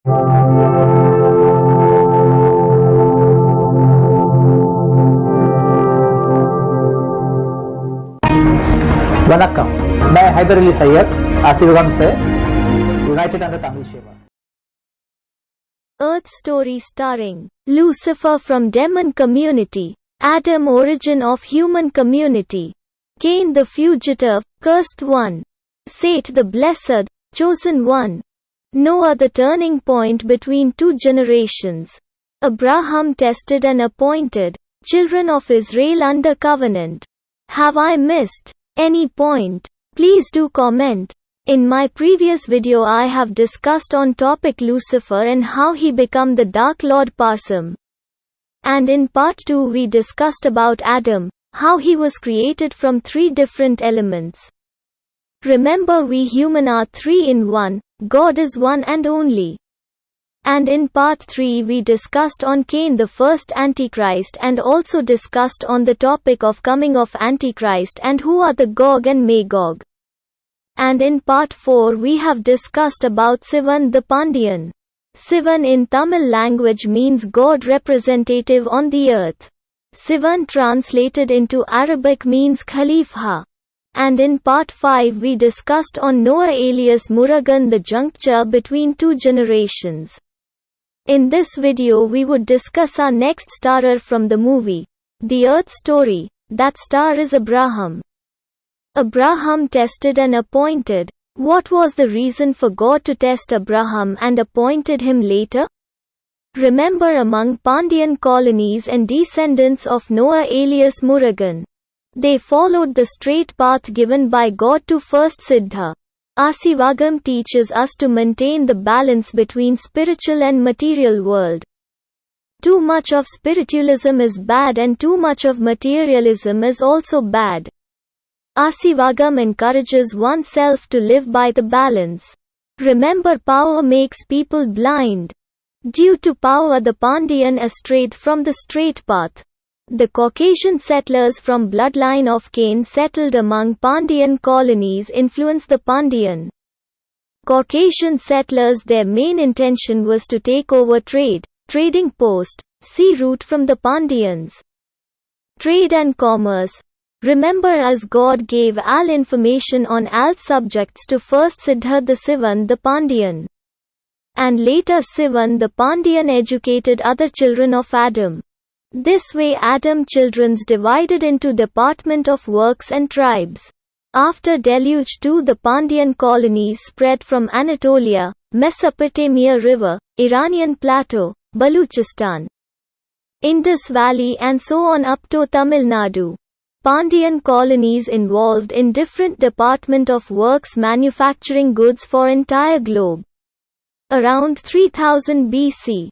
वनक्कम, मैं हैदर अली सैयद आशीर्वाद से यूनाइटेड अंडर तमिल सेवा। Earth Story starring Lucifer from Demon Community, Adam origin of human community, Cain the fugitive, cursed one, Seth the blessed, chosen one, Noah the turning point between two generations, Abraham tested and appointed, children of Israel under covenant. Have I missed any point? Please do comment. In my previous video I have discussed on topic Lucifer and how he become the Dark Lord Parsum. And in part 2 we discussed about Adam, how he was created from 3 different elements. Remember we human are 3 in 1, God is one and only. And in part 3 we discussed on Cain the first Antichrist and also discussed on the topic of coming of Antichrist and who are the Gog and Magog. And in part 4 we have discussed about Sivan the Pandian. Sivan in Tamil language means God representative on the earth. Sivan translated into Arabic means Khalifa. And in part 5 we discussed on Noah alias Murugan, the juncture between 2 generations. In this video we would discuss our next starer from the movie, The Earth Story. That star is Abraham. Abraham tested and appointed. What was the reason for God to test Abraham and appointed him later? Remember among Pandyan colonies and descendants of Noah alias Murugan, they followed the straight path given by God to first Siddha. Asivagam teaches us to maintain the balance between spiritual and material world. Too much of spiritualism is bad and too much of materialism is also bad. Asivagam encourages oneself to live by the balance. Remember power makes people blind. Due to power the Pandyan strayed from the straight path. The Caucasian settlers from bloodline of Cain settled among Pandyan colonies influenced the Pandyan. Caucasian settlers, their main intention was to take over trade, trading post, sea route from the Pandyans. Trade and commerce. Remember as God gave all information on all subjects to first Siddharth the Sivan the Pandyan. And later Sivan the Pandyan educated other children of Adam. This way Adam children's divided into department of works and tribes. After deluge too the Pandyan colonies spread from Anatolia, Mesopotamia river, Iranian plateau, Baluchistan, Indus Valley and so on up to Tamil Nadu. Pandyan colonies involved in different department of works manufacturing goods for entire globe. Around 3000 BC.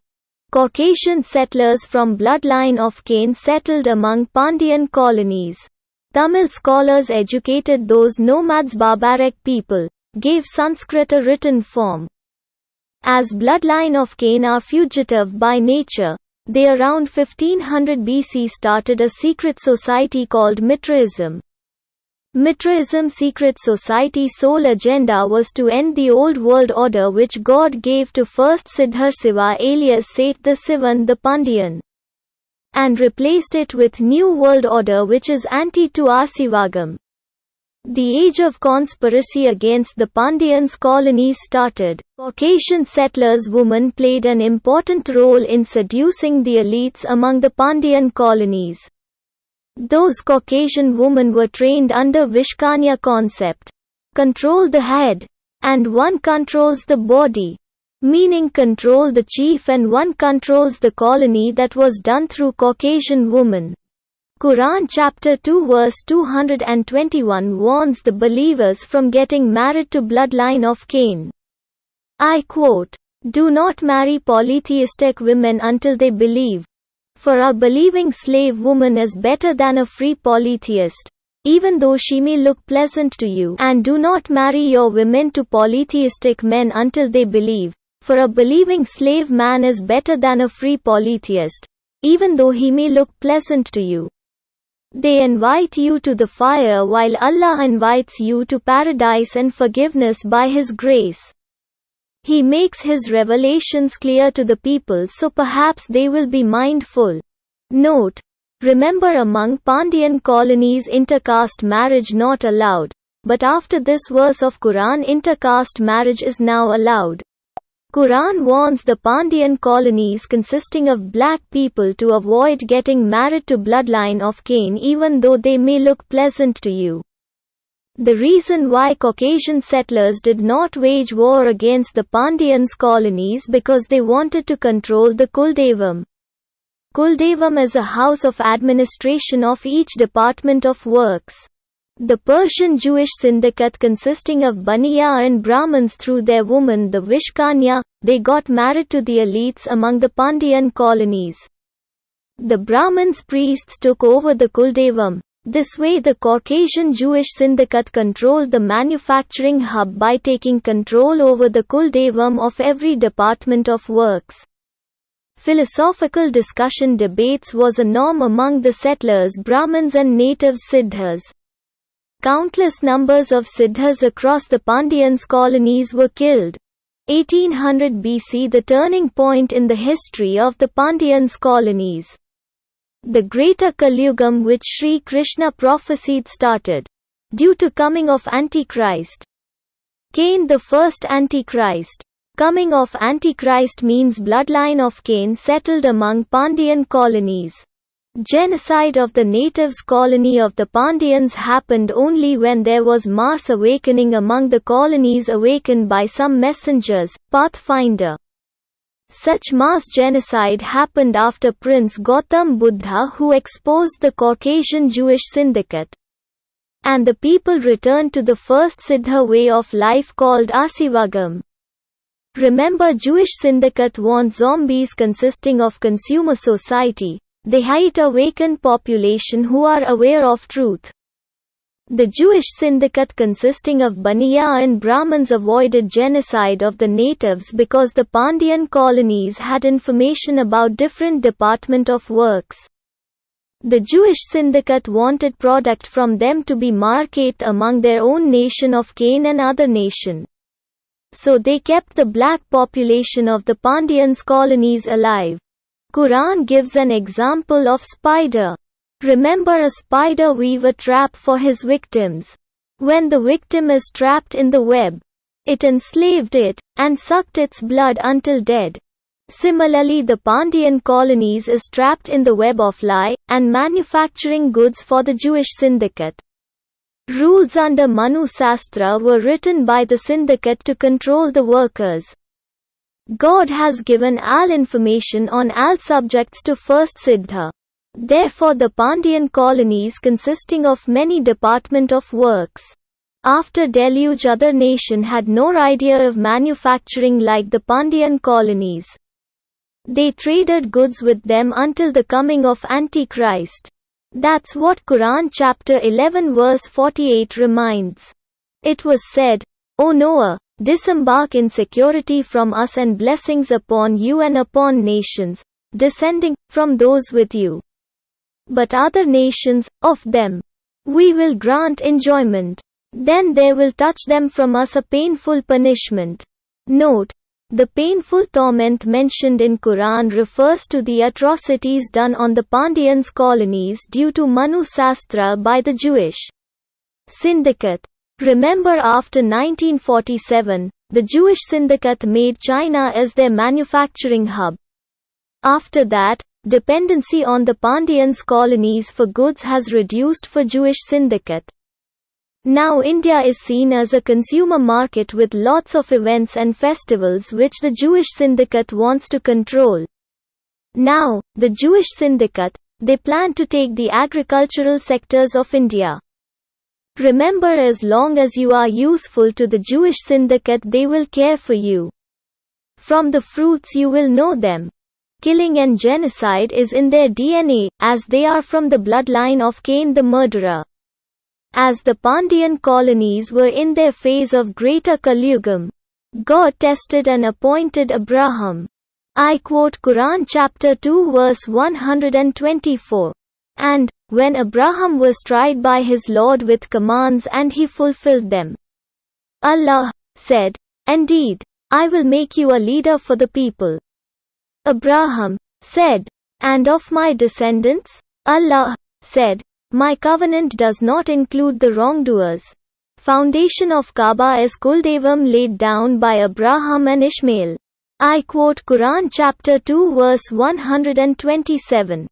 Caucasian settlers from bloodline of Cain settled among Pandyan colonies. Tamil scholars educated those nomads barbaric people, gave Sanskrit a written form. As bloodline of Cain are fugitive by nature, they around 1500 BC started a secret society called Mitraism. Mitraism secret society sole agenda was to end the old world order which God gave to first Siddhar Siva alias Seth the Sivan the Pandyan, and replaced it with new world order which is anti to Asivagam. The age of conspiracy against the Pandyans colonies started. Caucasian settlers women played an important role in seducing the elites among the Pandyan colonies. Those Caucasian women were trained under Vishkanya concept. Control the head, and one controls the body. Meaning control the chief and one controls the colony. That was done through Caucasian women. Quran chapter 2 verse 221 warns the believers from getting married to bloodline of Cain. I quote, "Do not marry polytheistic women until they believe. For a believing slave woman is better than a free polytheist, even though she may look pleasant to you. And do not marry your women to polytheistic men until they believe. For a believing slave man is better than a free polytheist, even though he may look pleasant to you. They invite you to the fire while Allah invites you to paradise and forgiveness by His grace. He makes his revelations clear to the people so perhaps they will be mindful. Note: remember, among Pandyan colonies intercaste marriage not allowed, but after this verse of Quran intercaste marriage is now allowed. Quran warns the Pandyan colonies consisting of black people to avoid getting married to bloodline of Cain even though they may look pleasant to you. The reason why Caucasian settlers did not wage war against the Pandyans colonies because they wanted to control the Kuldevam. Kuldevam is a house of administration of each department of works. The Persian Jewish syndicate consisting of Baniya and Brahmins through their woman the Vishkanya, they got married to the elites among the Pandyan colonies. The Brahmins priests took over the Kuldevam. This way the Caucasian Jewish syndicate controlled the manufacturing hub by taking control over the Kuldevam of every department of works. Philosophical discussion debates was a norm among the settlers Brahmins and native Siddhas. Countless numbers of Siddhas across the Pandyans colonies were killed. 1800 BC, the turning point in the history of the Pandyans colonies. The greater Kalyugam which Sri Krishna prophesied started. Due to coming of Antichrist. Cain the first Antichrist. Coming of Antichrist means bloodline of Cain settled among Pandyan colonies. Genocide of the natives colony of the Pandyans happened only when there was mass awakening among the colonies awakened by some messengers, Pathfinder. Such mass genocide happened after Prince Gautam Buddha who exposed the Caucasian Jewish syndicate. And the people returned to the first Siddha way of life called Asivagam. Remember, Jewish syndicate want zombies consisting of consumer society. They hate awakened population who are aware of truth. The Jewish syndicate consisting of Baniya and Brahmins avoided genocide of the natives because the Pandyan colonies had information about different department of works. The Jewish syndicate wanted product from them to be marketed among their own nation of Cain and other nation. So they kept the black population of the Pandyans colonies alive. Quran gives an example of spider. Remember, a spider weave a trap for his victims. When the victim is trapped in the web, it enslaved it, and sucked its blood until dead. Similarly, the Pandyan colonies is trapped in the web of lie, and manufacturing goods for the Jewish syndicate. Rules under Manu Sastra were written by the syndicate to control the workers. God has given all information on all subjects to first Siddha. Therefore the Pandyan colonies consisting of many department of works. After deluge other nation had no idea of manufacturing like the Pandyan colonies. They traded goods with them until the coming of Antichrist. That's what Quran chapter 11 verse 48 reminds. It was said, O Noah, disembark in security from us and blessings upon you and upon nations, descending from those with you. But other nations, of them, we will grant enjoyment. Then there will touch them from us a painful punishment. Note: the painful torment mentioned in Quran refers to the atrocities done on the Pandyans colonies due to Manu Sastra by the Jewish syndicate. Remember, after 1947, the Jewish syndicate made China as their manufacturing hub. After that, dependency on the Pandyans colonies for goods has reduced for Jewish syndicate. Now India is seen as a consumer market with lots of events and festivals which the Jewish syndicate wants to control. Now, the Jewish syndicate, they plan to take the agricultural sectors of India. Remember, as long as you are useful to the Jewish syndicate, they will care for you. From the fruits you will know them. Killing and genocide is in their DNA, as they are from the bloodline of Cain the murderer. As the Pandyan colonies were in their phase of greater Kalyugam, God tested and appointed Abraham. I quote Quran chapter 2 verse 124. And, when Abraham was tried by his Lord with commands and he fulfilled them, Allah said, indeed, I will make you a leader for the people. Abraham said, and of my descendants? Allah said, my covenant does not include the wrongdoers. Foundation of Kaaba is Kuldevam laid down by Abraham and Ishmael. I quote Quran chapter 2 verse 127.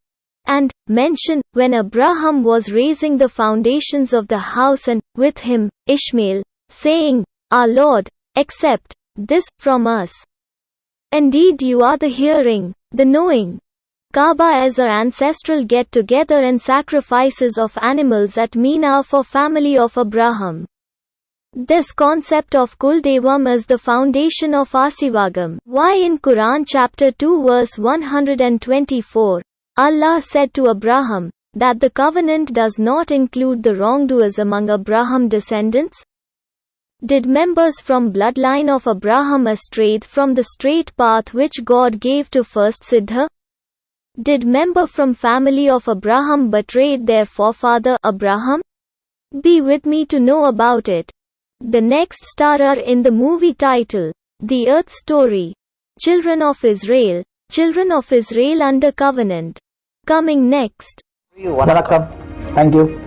And mention, when Abraham was raising the foundations of the house and, with him, Ishmael, saying, our Lord, accept this from us. Indeed you are the hearing, the knowing. Kaaba as our ancestral get-together and sacrifices of animals at Mina for family of Abraham. This concept of Kuldevam is the foundation of Asivagam. Why in Quran chapter 2 verse 124, Allah said to Abraham, that the covenant does not include the wrongdoers among Abraham descendants? Did members from bloodline of Abraham astray from the straight path which God gave to first Siddha? Did member from family of Abraham betrayed their forefather Abraham? Be with me to know about it. The next starer in the movie title, The Earth Story. Children of Israel under covenant. Coming next. Vanakkam. Thank you.